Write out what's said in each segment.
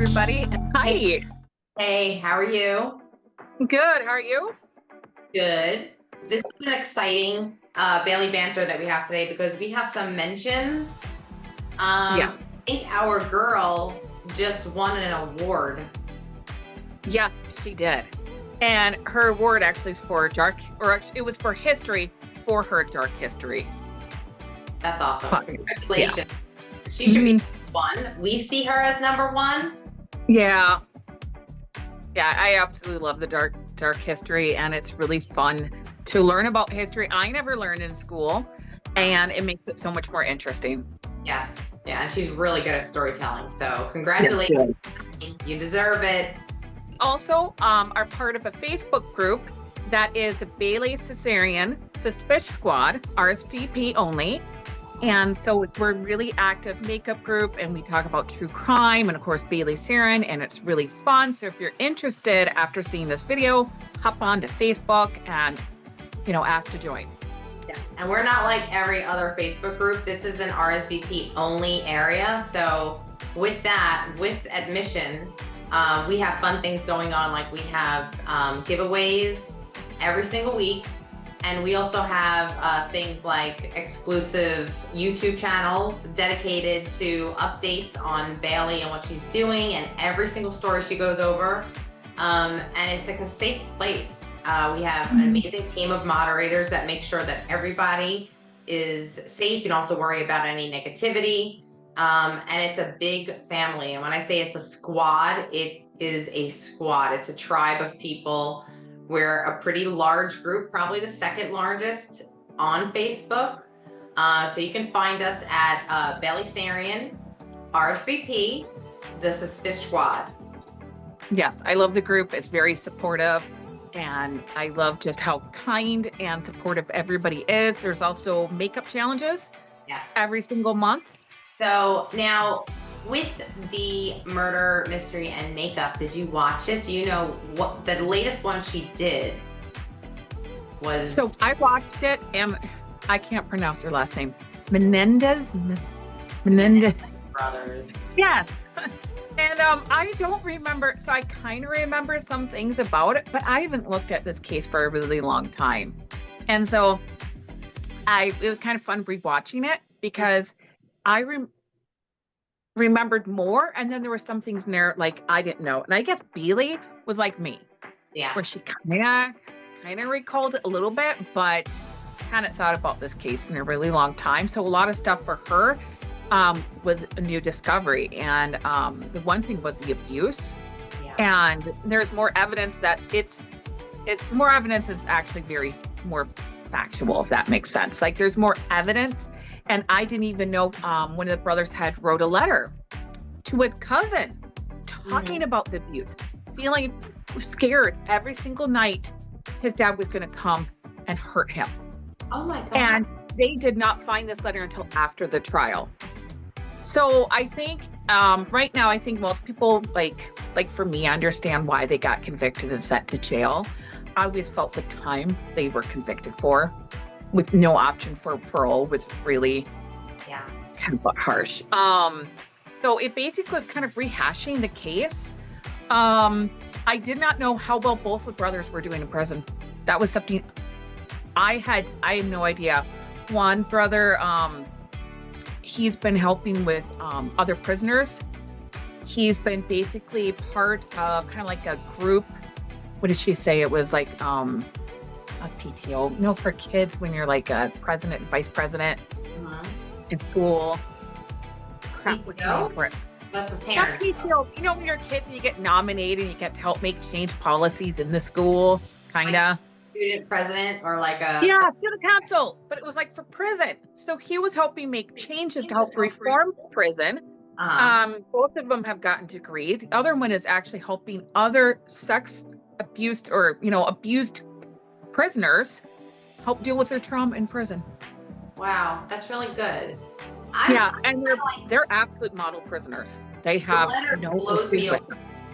everybody. Hi. Hey, how are you? Good. How are you? Good. This is an exciting Bailey Banter that we have today because we have some mentions. Yes. I think our girl just won an award. Yes, she did. And her award actually is for it was for history for her dark history. That's awesome. Fun. Congratulations. Yeah. She should be one. We see her as number one. Yeah. Yeah, I absolutely love the dark history, and it's really fun to learn about history. I never learned in school, and it makes it so much more interesting. Yes. Yeah, and she's really good at storytelling. So congratulations. Yes. You deserve it. Also, are part of a Facebook group that is Bailey Sarian Suspish Squad, RSVP only. And so we're a really active makeup group, and we talk about true crime and, of course, Bailey Sarian, and it's really fun. So if you're interested after seeing this video, hop on to Facebook and, ask to join. Yes, and we're not like every other Facebook group. This is an RSVP only area. So with that, with admission, we have fun things going on. Like we have giveaways every single week. And we also have things like exclusive YouTube channels dedicated to updates on Bailey and what she's doing and every single story she goes over. And it's like a safe place. We have an amazing team of moderators that make sure that everybody is safe. You don't have to worry about any negativity. And it's a big family. And when I say it's a squad, it is a squad. It's a tribe of people. We're a pretty large group, probably the second largest on Facebook. So you can find us at Bailey Sarian, RSVP, the Suspish Squad. Yes, I love the group. It's very supportive, and I love just how kind and supportive everybody is. There's also makeup challenges every single month. So now, with the murder mystery and makeup, did you watch it? Do you know what the latest one she did was? So I watched it, and I can't pronounce her last name. Menendez brothers. Yes. And I don't remember. So I kind of remember some things about it, but I haven't looked at this case for a really long time. And so it was kind of fun rewatching it because I remembered more, and then there were some things in there like I didn't know. And I guess Bailey was like me, where she kind of recalled it a little bit, but hadn't thought about this case in a really long time. So a lot of stuff for her was a new discovery, and the one thing was the abuse. And there's more evidence that it's more evidence that's actually very more factual, if that makes sense. Like there's more evidence. And I didn't even know one of the brothers had wrote a letter to his cousin talking about the abuse, feeling scared every single night his dad was going to come and hurt him. Oh my God. And they did not find this letter until after the trial. So I think right now, I think most people like for me, understand why they got convicted and sent to jail. I always felt the time they were convicted for with no option for parole was really kind of harsh. So it basically was kind of rehashing the case. I did not know how well both the brothers were doing in prison. That was something I had no idea. One brother, he's been helping with other prisoners. He's been basically part of kind of like a group. What did she say? It was like a PTO, for kids when you're like a president and vice president in school. Crap, what's the name for it? That's for parents. PTO, when you're kids and you get nominated and you get to help make change policies in the school, kind of. Like student president or like a... Yeah, student council, but it was like for prison. So he was helping make changes to help reform prison. Both of them have gotten degrees. The other one is actually helping other sex abused or, abused prisoners help deal with their trauma in prison. Wow, that's really good. And they're absolute model prisoners. They have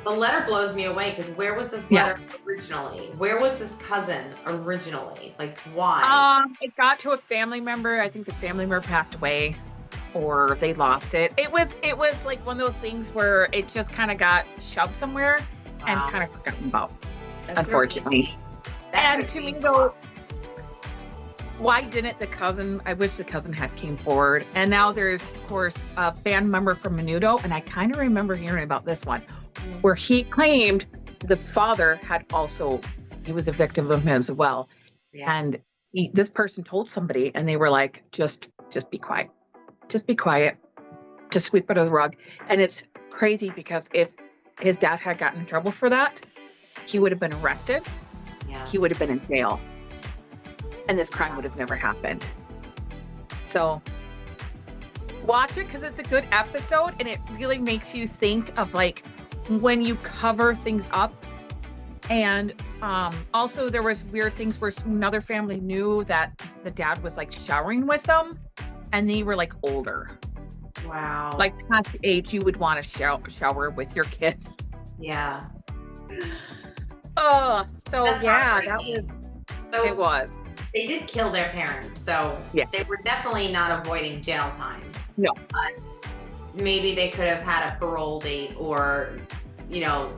the letter blows me away because where was this letter originally? Where was this cousin originally? Like why? It got to a family member. I think the family member passed away. or they lost it. It was like one of those things where it just kind of got shoved somewhere and Wow. kind of forgotten about, That's unfortunately. And to me though, why didn't the cousin, I wish the cousin had came forward. And now there's, of course, a band member from Menudo, and I kind of remember hearing about this one, where he claimed the father had also, he was a victim of him as well. Yeah. And this person told somebody, and they were like, just be quiet. Just be quiet. Just sweep it under the rug. And it's crazy because if his dad had gotten in trouble for that, he would have been arrested. Yeah. He would have been in jail. And this crime would have never happened. So watch it because it's a good episode, and it really makes you think of like when you cover things up. And also there was weird things where another family knew that the dad was like showering with them, and they were like older, Wow. like past the age you would want to shower with your kid. Yeah. Oh, so That's yeah, that heartbreaking. was, So it was. they did kill their parents, so Yeah. they were definitely not avoiding jail time. No. But maybe they could have had a parole date, or, you know,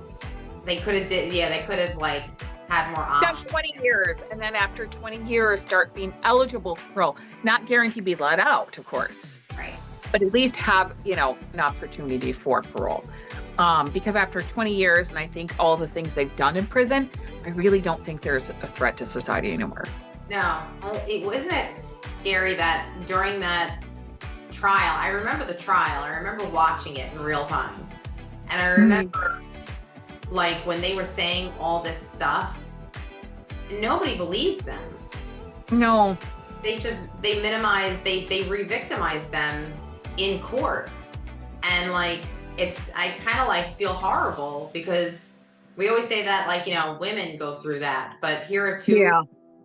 they could have they could have like had more Done options. 20 years, and then after 20 years start being eligible for parole. Not guaranteed to be let out, of course, Right. but at least have, you know, an opportunity for parole. Because after 20 years, and I think all the things they've done in prison, I really don't think there's a threat to society anymore. No, wasn't it scary that during that trial, I remember the trial, I remember watching it in real time. And I remember like when they were saying all this stuff, nobody believed them. No. They minimized, they re-victimized them in court. And like, I kind of like feel horrible because we always say that, like, you know, women go through that, but here are two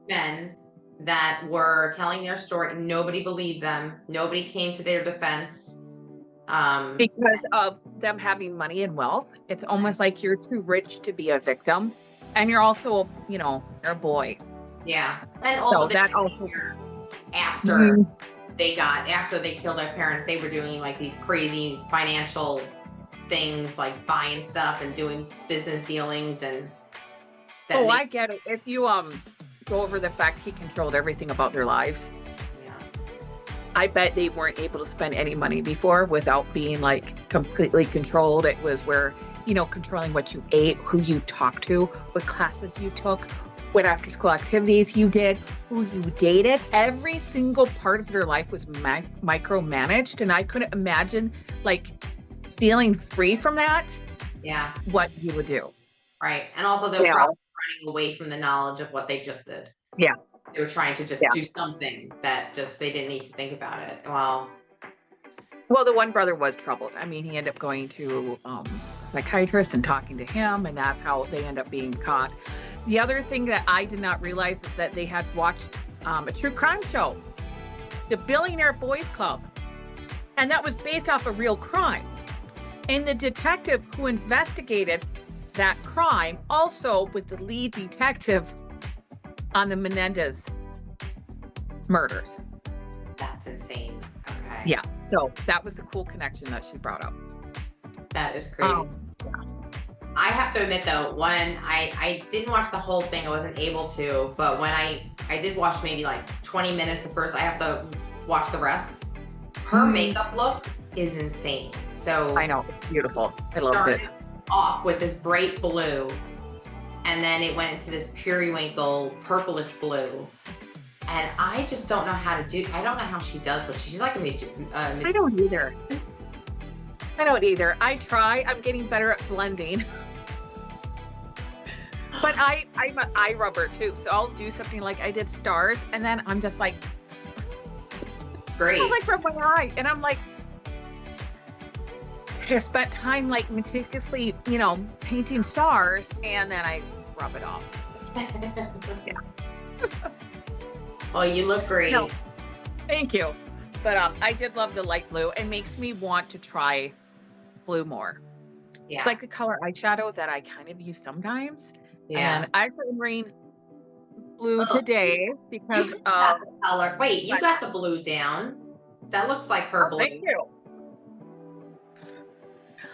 men that were telling their story. Nobody believed them. Nobody came to their defense. Because of them having money and wealth, it's almost like you're too rich to be a victim, and you're also, you know, you're a boy. Yeah, and also So that also after after they killed their parents, they were doing like these crazy financial things, like buying stuff and doing business dealings, and I get it. If you go over the fact he controlled everything about their lives, yeah. I bet they weren't able to spend any money before without being like completely controlled. It was where, you know, controlling what you ate, who you talked to, what classes you took, what after school activities you did, who you dated. Every single part of their life was micromanaged. And I couldn't imagine like feeling free from that. Yeah. What you would do. Right. And also they were probably running away from the knowledge of what they just did. Yeah. They were trying to just do something that just they didn't need to think about it. Well, the one brother was troubled. I mean, he ended up going to a psychiatrist and talking to him, and that's how they end up being caught. The other thing that I did not realize is that they had watched a true crime show, The Billionaire Boys Club, and that was based off a real crime. And the detective who investigated that crime also was the lead detective on the Menendez murders. that's insane. Okay. Yeah, so that was the cool connection that she brought up. That is crazy. I have to admit though, when I didn't watch the whole thing, I wasn't able to, but when I did watch maybe like 20 minutes the first, I have to watch the rest. Her makeup look is insane. So I know, it's beautiful. I loved it. Off with this bright blue, and then it went into this periwinkle purplish blue. And I just don't know how to do, I don't know how she does what she's like I don't either. I try. I'm getting better at blending. But I'm an eye rubber too. So I'll do something like I did stars, and then I'm just like, great. I like rub my eye. And I'm like, I spent time like meticulously, you know, painting stars, and then I rub it off. Well, you look great. No, thank you. But I did love the light blue. It makes me want to try blue more. Yeah. It's like the color eyeshadow that I kind of use sometimes. Yeah. And I actually am wearing blue today because you got the color. Wait, you got the blue down. That looks like her blue. Thank you.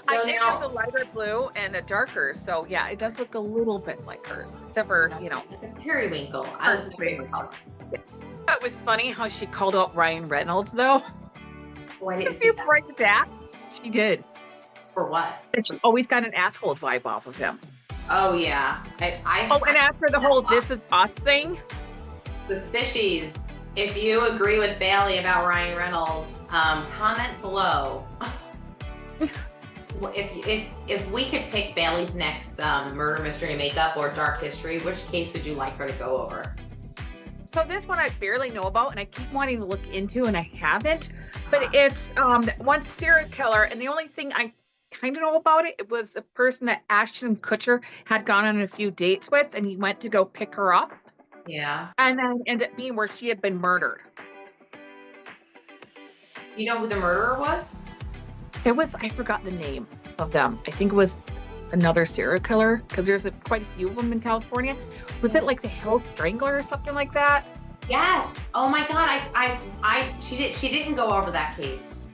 I think there's a lighter blue and a darker, so yeah, it does look a little bit like hers, except for, you know. Periwinkle. That's my favorite color. It was funny how she called out Ryan Reynolds, though. Why didn't If you break that, she did. For what? She always got an asshole vibe off of him. Oh, yeah. And after the whole "This Is Us" thing. The Spishies, if you agree with Bailey about Ryan Reynolds, comment below. If we could pick Bailey's next murder mystery makeup or dark history, which case would you like her to go over? So this one I barely know about, and I keep wanting to look into, and I haven't. But it's one serial killer, and the only thing I kind of know about it was a person that Ashton Kutcher had gone on a few dates with, and he went to go pick her up. Yeah. And then ended up being where she had been murdered. You know who the murderer was? It was, I forgot the name of them. I think it was another serial killer, because there's quite a few of them in California. Was it like the Hill Strangler or something like that? Yeah. Oh my God. She didn't go over that case.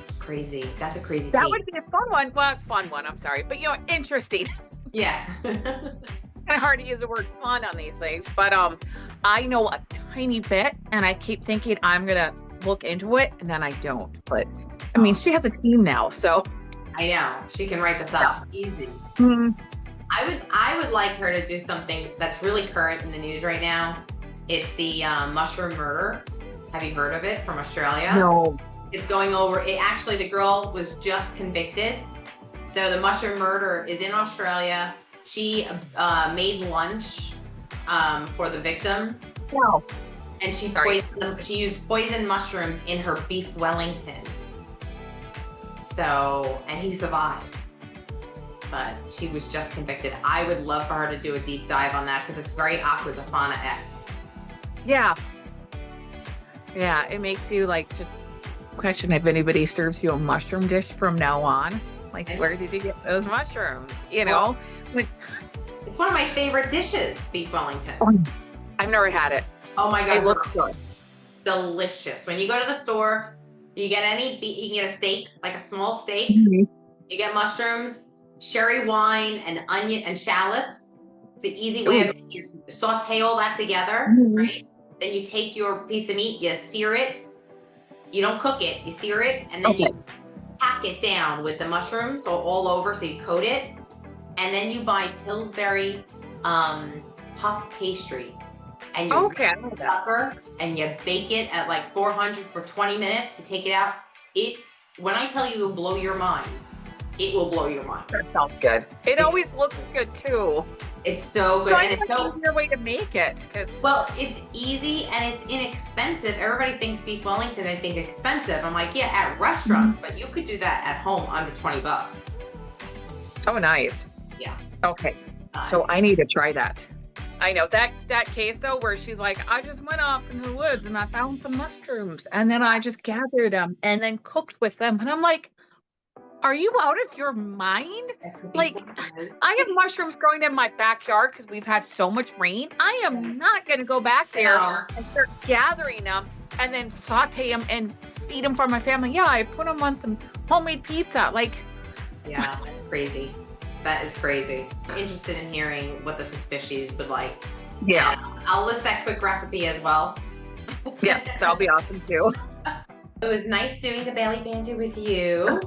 It's crazy. That's a crazy That case. would be a fun one. Well, fun one, I'm sorry. But, you know, interesting. Yeah. Kind of hard to use the word fun on these things. But I know a tiny bit, and I keep thinking I'm going to look into it, and then I don't. But, I mean, she has a team now, so. I know. She can write this up. Easy. Mm-hmm. I would like her to do something that's really current in the news right now. It's the mushroom murder. Have you heard of it from Australia? No. It's going over. Actually, the girl was just convicted. So the mushroom murder is in Australia. She made lunch for the victim. Wow. And she used poisoned mushrooms in her beef Wellington. So, and he survived. But she was just convicted. I would love for her to do a deep dive on that because it's very Aquazafana-esque. Yeah. Yeah, it makes you like just question if anybody serves you a mushroom dish from now on. Like, where did you get those mushrooms? You know? Well, it's one of my favorite dishes, beef Wellington. I've never had it. Oh my God. It looks good. Delicious. When you go to the store, you get you can get a steak, like a small steak. Mm-hmm. You get mushrooms, sherry wine, and onion and shallots. It's an easy way of you saute all that together, right? Then you take your piece of meat, you sear it. You don't cook it, you sear it, and then you pack it down with the mushrooms all over, so you coat it. And then you buy Pillsbury puff pastry. And you sucker and you bake it at like 400 for 20 minutes to take it out. When I tell you it will blow your mind, it will blow your mind. That sounds good. It always looks good too. It's so good. So and it's an easier way to make it. Well, it's easy and it's inexpensive. Everybody thinks beef Wellington, they think expensive. I'm like, yeah, at restaurants, but you could do that at home under $20. Oh, nice. Yeah. Okay. So I need to try that. I know that case though, where she's like, I just went off in the woods and I found some mushrooms and then I just gathered them and then cooked with them. And I'm like, are you out of your mind? Like, I have mushrooms growing in my backyard because we've had so much rain. I am not going to go back there and start gathering them and then saute them and feed them for my family. Yeah, I put them on some homemade pizza. Like, yeah, that's crazy. That is crazy. I'm interested in hearing what the Suspicious would like. Yeah. And I'll list that quick recipe as well. Yes, that'll be awesome too. It was nice doing the Bailey Banter with you.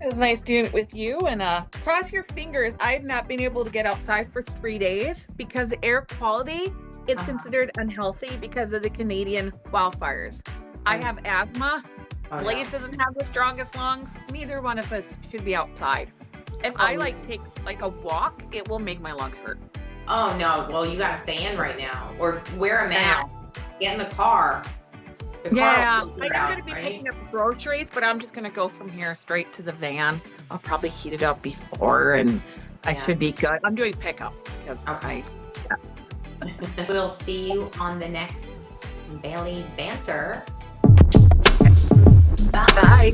It was nice doing it with you, and cross your fingers. I've not been able to get outside for 3 days because the air quality is considered unhealthy because of the Canadian wildfires. I have asthma. Blaze doesn't have the strongest lungs. Neither one of us should be outside. If I take a walk, it will make my lungs hurt. Oh no, well you gotta stay in right now. Or wear a mask. Get in the car. I'm going to be picking up groceries, but I'm just going to go from here straight to the van. I'll probably heat it up before, and I should be good. I'm doing pickup. We'll see you on the next Bailey Banter. Bye.